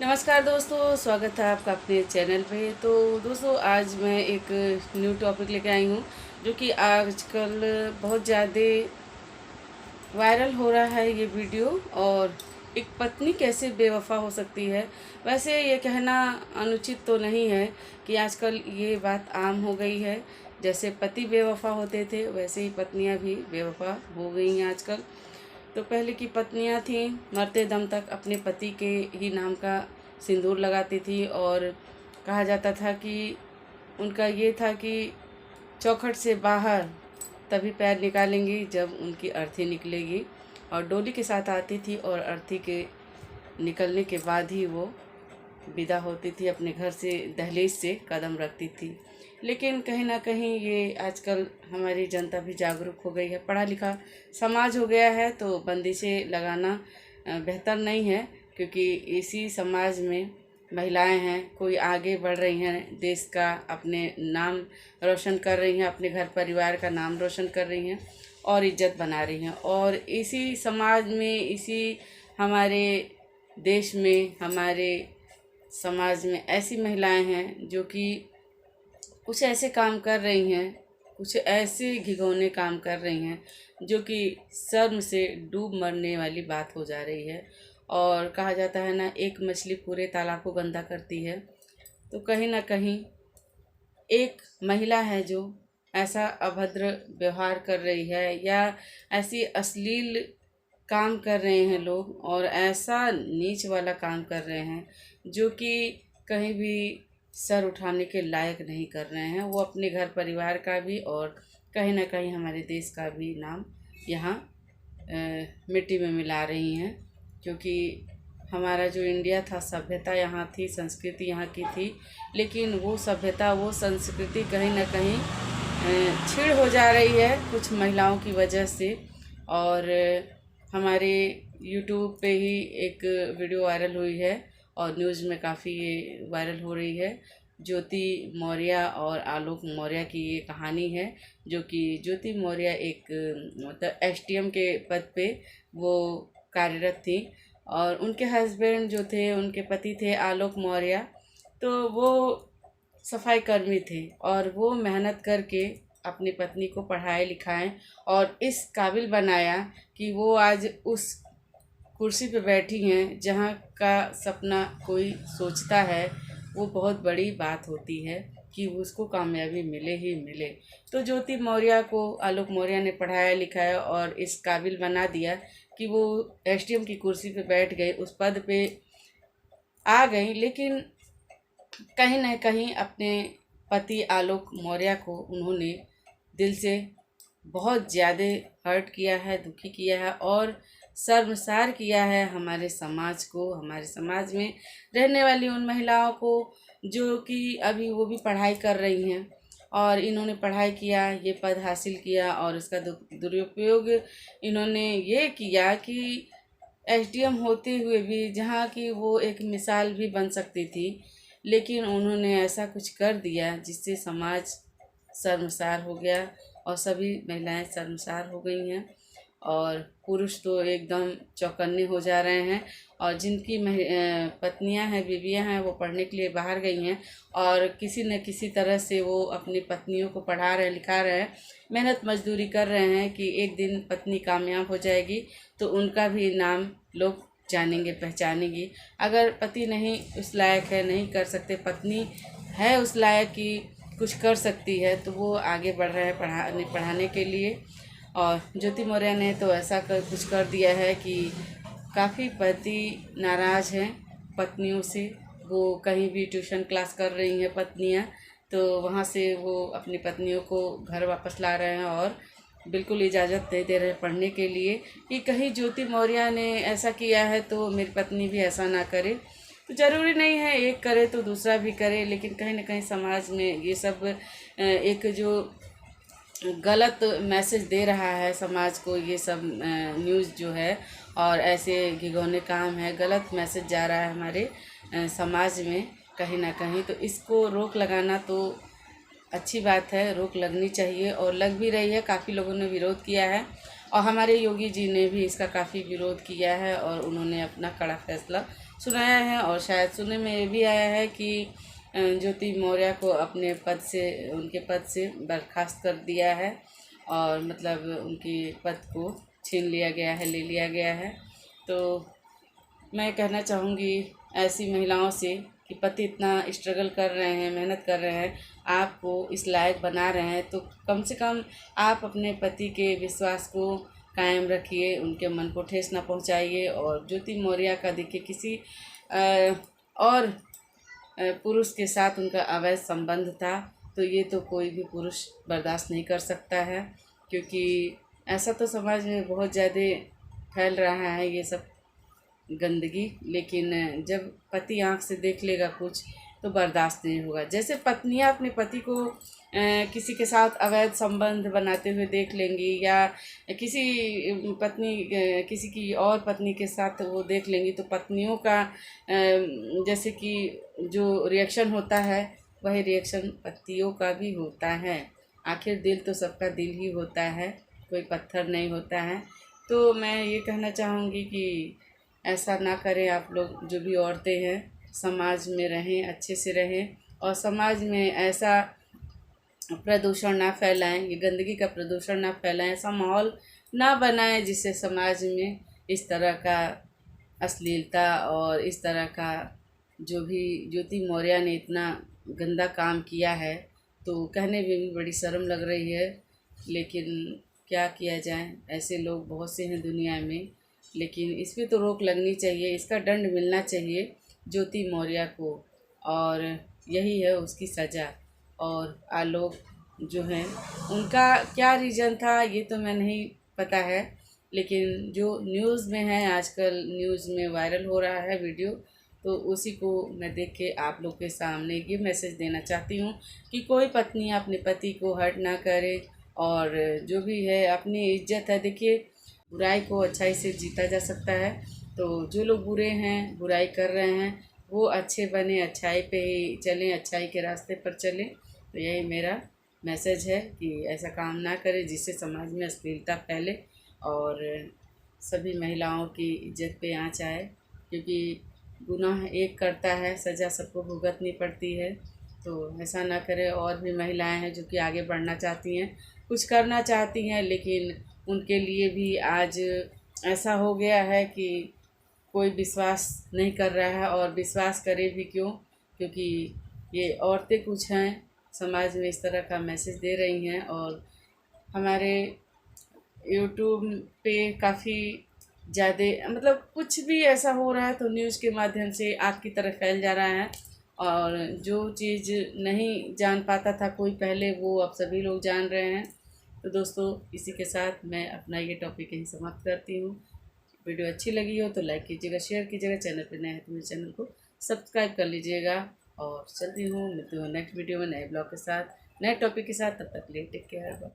नमस्कार दोस्तों, स्वागत है आपका अपने चैनल पे। तो दोस्तों, आज मैं एक न्यू टॉपिक लेके आई हूँ जो कि आजकल बहुत ज़्यादा वायरल हो रहा है ये वीडियो। और एक पत्नी कैसे बेवफा हो सकती है। वैसे ये कहना अनुचित तो नहीं है कि आजकल ये बात आम हो गई है। जैसे पति बेवफा होते थे वैसे ही पत्नियां भी बेवफा हो गई हैं आजकल। तो पहले की पत्नियां थीं, मरते दम तक अपने पति के ही नाम का सिंदूर लगाती थी। और कहा जाता था कि उनका ये था कि चौखट से बाहर तभी पैर निकालेंगी जब उनकी अर्थी निकलेगी। और डोली के साथ आती थी और अर्थी के निकलने के बाद ही वो विदा होती थी, अपने घर से दहलीज से कदम रखती थी। लेकिन कहीं ना कहीं ये आजकल हमारी जनता भी जागरूक हो गई है, पढ़ा लिखा समाज हो गया है। तो बंदिशें लगाना बेहतर नहीं है, क्योंकि इसी समाज में महिलाएं हैं, कोई आगे बढ़ रही हैं, देश का अपने नाम रोशन कर रही हैं, अपने घर परिवार का नाम रोशन कर रही हैं और इज्जत बना रही हैं। और इसी समाज में, इसी हमारे देश में, हमारे समाज में ऐसी महिलाएं हैं जो कि कुछ ऐसे काम कर रही हैं, कुछ ऐसे घिनौने काम कर रही हैं जो कि शर्म से डूब मरने वाली बात हो जा रही है। और कहा जाता है ना, एक मछली पूरे तालाब को गंदा करती है। तो कहीं ना कहीं एक महिला है जो ऐसा अभद्र व्यवहार कर रही है, या ऐसी अश्लील काम कर रहे हैं लोग, और ऐसा नीच वाला काम कर रहे हैं जो कि कहीं भी सर उठाने के लायक नहीं कर रहे हैं। वो अपने घर परिवार का भी और कहीं ना कहीं हमारे देश का भी नाम यहाँ मिट्टी में मिला रही हैं। क्योंकि हमारा जो इंडिया था, सभ्यता यहाँ थी, संस्कृति यहाँ की थी, लेकिन वो सभ्यता, वो संस्कृति कहीं ना कहीं छीड़ हो जा रही है कुछ महिलाओं की वजह से। और हमारे यूट्यूब पे ही एक वीडियो वायरल हुई है और न्यूज़ में काफ़ी ये वायरल हो रही है। ज्योति मौर्य और आलोक मौर्य की ये कहानी है, जो कि ज्योति मौर्य एक मतलब एसडीएम के पद पे वो कार्यरत थी। और उनके हस्बैंड जो थे, उनके पति थे आलोक मौर्य, तो वो सफाई कर्मी थे। और वो मेहनत करके अपनी पत्नी को पढ़ाए लिखाएं और इस काबिल बनाया कि वो आज उस कुर्सी पे बैठी हैं जहाँ का सपना कोई सोचता है। वो बहुत बड़ी बात होती है कि उसको कामयाबी मिले ही मिले। तो ज्योति मौर्य को आलोक मौर्य ने पढ़ाया लिखाया और इस काबिल बना दिया कि वो एसडीएम की कुर्सी पे बैठ गई, उस पद पे आ गई। लेकिन कहीं न कहीं अपने पति आलोक मौर्य को उन्होंने दिल से बहुत ज़्यादा हर्ट किया है, दुखी किया है और शर्मसार किया है हमारे समाज को, हमारे समाज में रहने वाली उन महिलाओं को जो कि अभी वो भी पढ़ाई कर रही हैं। और इन्होंने पढ़ाई किया, ये पद हासिल किया और इसका दुरुपयोग इन्होंने ये किया कि एसडीएम होते हुए भी, जहाँ की वो एक मिसाल भी बन सकती थी, लेकिन उन्होंने ऐसा कुछ कर दिया जिससे समाज शर्मसार हो गया और सभी महिलाएं शर्मसार हो गई हैं। और पुरुष तो एकदम चौकन्ने हो जा रहे हैं। और जिनकी पत्नियां हैं, बीवियां हैं, वो पढ़ने के लिए बाहर गई हैं और किसी न किसी तरह से वो अपनी पत्नियों को पढ़ा रहे हैं, लिखा रहे हैं, मेहनत मजदूरी कर रहे हैं कि एक दिन पत्नी कामयाब हो जाएगी तो उनका भी नाम लोग जानेंगे, पहचानेंगे। अगर पति नहीं उस लायक है, नहीं कर सकते, पत्नी है उस लायक कि कुछ कर सकती है, तो वो आगे बढ़ रहे हैं पढ़ाने के लिए। और ज्योति मौर्य ने तो ऐसा कुछ कर दिया है कि काफ़ी पति नाराज़ हैं पत्नियों से। वो कहीं भी ट्यूशन क्लास कर रही हैं पत्नियां, तो वहाँ से वो अपनी पत्नियों को घर वापस ला रहे हैं और बिल्कुल इजाज़त नहीं दे रहे पढ़ने के लिए कि कहीं ज्योति मौर्य ने ऐसा किया है तो मेरी पत्नी भी ऐसा ना करे। तो ज़रूरी नहीं है एक करे तो दूसरा भी करे, लेकिन कहीं ना कहीं समाज में ये सब एक जो गलत मैसेज दे रहा है समाज को, ये सब न्यूज़ जो है और ऐसे घिनौने काम है, गलत मैसेज जा रहा है हमारे समाज में कहीं ना कहीं। तो इसको रोक लगाना तो अच्छी बात है, रोक लगनी चाहिए और लग भी रही है। काफ़ी लोगों ने विरोध किया है और हमारे योगी जी ने भी इसका काफ़ी विरोध किया है और उन्होंने अपना कड़ा फैसला सुनाया है और शायद सुनने में ये भी आया है कि ज्योति मौर्य को अपने पद से, उनके पद से बर्खास्त कर दिया है और मतलब उनकी पद को छीन लिया गया है, ले लिया गया है। तो मैं कहना चाहूँगी ऐसी महिलाओं से कि पति इतना स्ट्रगल कर रहे हैं, मेहनत कर रहे हैं, आपको इस लायक बना रहे हैं, तो कम से कम आप अपने पति के विश्वास को कायम रखिए, उनके मन को ठेस ना पहुंचाइए। और ज्योति मौर्य का देखिए किसी और पुरुष के साथ उनका अवैध संबंध था, तो ये तो कोई भी पुरुष बर्दाश्त नहीं कर सकता है, क्योंकि ऐसा तो समाज में बहुत ज़्यादा फैल रहा है ये सब गंदगी। लेकिन जब पति आँख से देख लेगा कुछ तो बर्दाश्त नहीं होगा। जैसे पत्नियां अपने पति को किसी के साथ अवैध संबंध बनाते हुए देख लेंगी, या किसी पत्नी किसी की और पत्नी के साथ वो देख लेंगी, तो पत्नियों का जैसे कि जो रिएक्शन होता है वही रिएक्शन पतियों का भी होता है। आखिर दिल तो सबका दिल ही होता है, कोई पत्थर नहीं होता है। तो मैं ये कहना चाहूँगी कि ऐसा ना करें आप लोग। जो भी औरतें हैं समाज में रहें, अच्छे से रहें और समाज में ऐसा प्रदूषण ना फैलाएं, ये गंदगी का प्रदूषण ना फैलाएं, ऐसा माहौल ना बनाएं जिससे समाज में इस तरह का अश्लीलता और इस तरह का जो भी ज्योति मौर्य ने इतना गंदा काम किया है, तो कहने में भी बड़ी शर्म लग रही है। लेकिन क्या किया जाए, ऐसे लोग बहुत से हैं दुनिया में। लेकिन इस पे तो रोक लगनी चाहिए, इसका दंड मिलना चाहिए ज्योति मौर्य को, और यही है उसकी सज़ा। और आलोक जो हैं उनका क्या रीज़न था ये तो मैं नहीं पता है, लेकिन जो न्यूज़ में है आजकल, न्यूज़ में वायरल हो रहा है वीडियो, तो उसी को मैं देख के आप लोग के सामने ये मैसेज देना चाहती हूँ कि कोई पत्नी अपने पति को हर्ट ना करे। और जो भी है अपनी इज्जत है, देखिए बुराई को अच्छाई से जीता जा सकता है। तो जो लोग बुरे हैं, बुराई कर रहे हैं, वो अच्छे बने, अच्छाई पे ही चलें, अच्छाई के रास्ते पर चलें। तो यही मेरा मैसेज है कि ऐसा काम ना करें जिससे समाज में अश्लीलता फैले और सभी महिलाओं की इज्जत पे आँच आए, क्योंकि गुनाह एक करता है, सज़ा सबको भुगतनी पड़ती है। तो ऐसा ना करें। और भी महिलाएं हैं जो कि आगे बढ़ना चाहती हैं, कुछ करना चाहती हैं, लेकिन उनके लिए भी आज ऐसा हो गया है कि कोई विश्वास नहीं कर रहा है, और विश्वास करे भी क्यों, क्योंकि ये औरतें कुछ हैं समाज में इस तरह का मैसेज दे रही हैं। और हमारे यूट्यूब पे काफ़ी ज़्यादा मतलब कुछ भी ऐसा हो रहा है तो न्यूज़ के माध्यम से आग की तरह फैल जा रहा है, और जो चीज़ नहीं जान पाता था कोई पहले, वो अब सभी लोग जान रहे हैं। तो दोस्तों इसी के साथ मैं अपना ये टॉपिक यहीं समाप्त करती हूँ। वीडियो अच्छी लगी हो तो लाइक कीजिएगा, शेयर कीजिएगा, चैनल पर नए हैं तो मेरे चैनल को सब्सक्राइब कर लीजिएगा। और चलती हूँ, मिलती हूँ नेक्स्ट वीडियो में नए ब्लॉग के साथ, नए टॉपिक के साथ। तब तक के लिए टेक केयर।